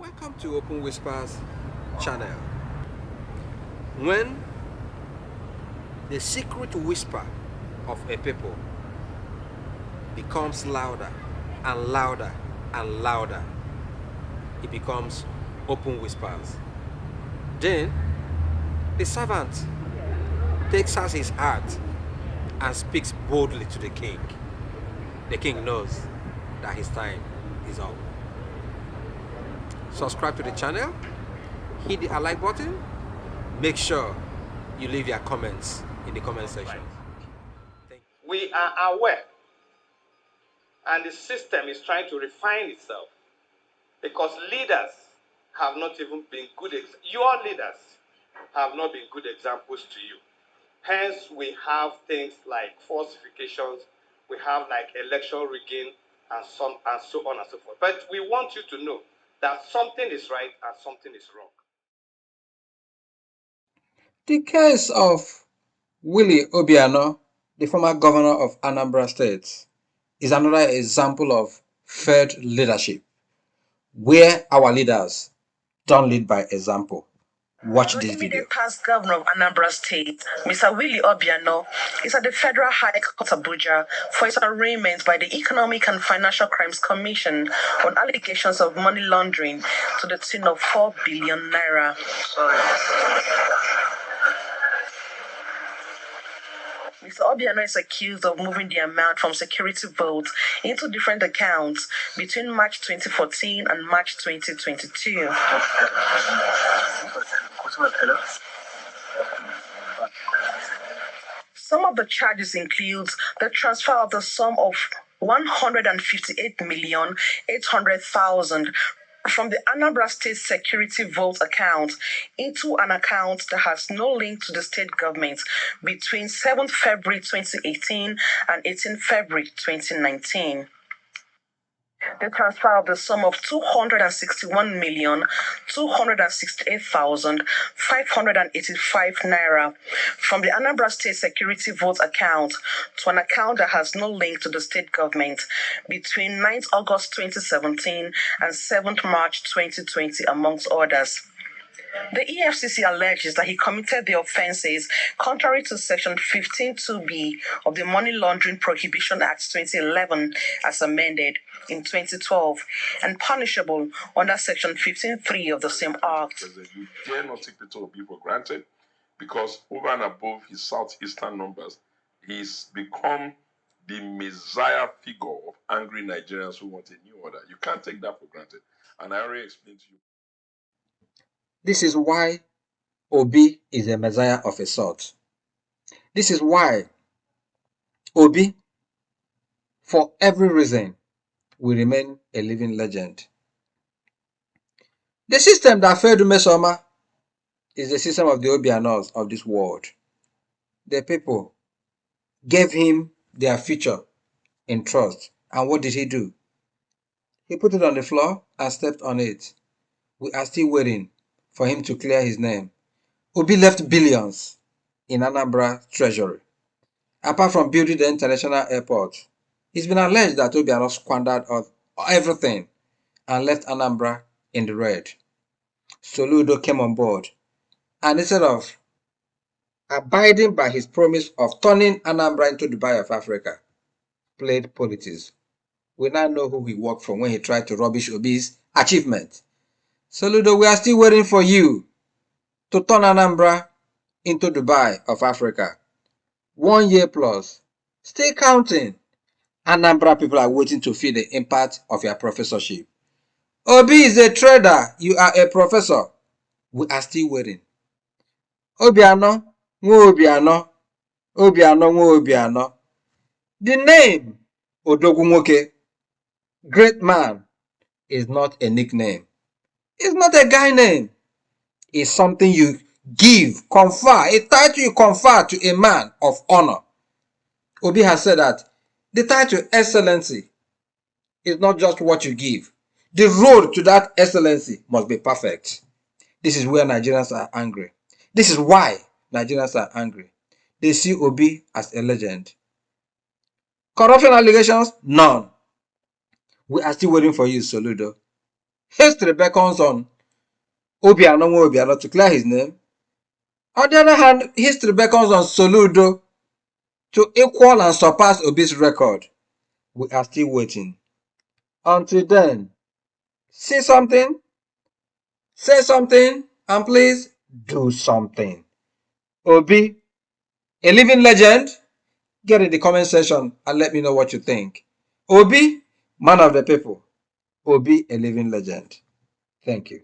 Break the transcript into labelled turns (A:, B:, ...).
A: Welcome to Open Whispers channel. When the secret whisper of a people becomes louder and louder and louder, it becomes open whispers. Then the servant takes out his heart and speaks boldly to the king. The king knows that his time is up. Subscribe to the channel, hit the like button, make sure you leave your comments in the comment section.
B: We are aware, and the system is trying to refine itself because leaders have not even been your leaders have not been good examples to you. Hence, we have things like falsifications, we have like election rigging, and so on and so forth. But we want you to know that something is right and something is wrong.
A: The case of Willie Obiano, the former governor of ANAMBRA State, is another example of failed leadership, where our leaders don't lead by example. Watch this video.
C: The past governor of Anambra State, Mr. Willie Obiano, is at the Federal High Court Abuja for his arraignment by the Economic and Financial Crimes Commission on allegations of money laundering to the tune of 4 billion naira. Mr. Obiano is accused of moving the amount from security votes into different accounts between March 2014 and March 2022. Some of the charges include the transfer of the sum of 158,800,000 from the Anambra State Security Vault account into an account that has no link to the state government between 7 February 2018 and 18 February 2019. The transfer of the sum of 261,268,585 naira from the Anambra State Security Vote account to an account that has no link to the state government between 9th August 2017 and 7th March 2020, amongst others. The EFCC alleges that he committed the offences contrary to Section 15(2)(b) of the Money Laundering Prohibition Act 2011 as amended in 2012 and punishable under Section 15(3) of the same Act.
D: You dare not take the Obi for granted because over and above his southeastern numbers, he's become the messiah figure of angry Nigerians who want a new order. You can't take that for granted. And I already explained to you.
A: This is why Obi is a messiah of a sort. This is why Obi, for every reason, will remain a living legend. The system that failed Umesoma is the system of the Obianos of this world. The people gave him their future in trust. And what did he do? He put it on the floor and stepped on it. We are still waiting for him to clear his name. Obi left billions in Anambra Treasury. Apart from building the international airport, it's been alleged that Obiano squandered everything and left Anambra in the red. SOLUDO came on board and instead of abiding by his promise of turning Anambra into Dubai of Africa, played politics. We now know who he worked for when he tried to rubbish Obi's achievement. SOLUDO, we are still waiting for you to turn Anambra into Dubai of Africa. 1 year plus. Stay counting. Anambra people are waiting to feel the impact of your professorship. Obi is a trader. You are a professor. We are still waiting. Obiano, Obiano, Obiano, Obiano. The name Odogunwoke, great man, is not a nickname. It's not a guy name. It's something you give, confer, a title you confer to a man of honor. Obi has said that the title excellency is not just what you give. The road to that excellency must be perfect. This is where Nigerians are angry. This is why Nigerians are angry. They see Obi as a legend. Corruption allegations? None. We are still waiting for you, SOLUDO. History beckons on Obiano to clear his name. On the other hand, history beckons on Soludo to equal and surpass Obi's record. We are still waiting. Until then, see something, say something, and please do something. Obi, a living legend? Get in the comment section and let me know what you think. Obi, man of the people. Obi, a living legend. Thank you.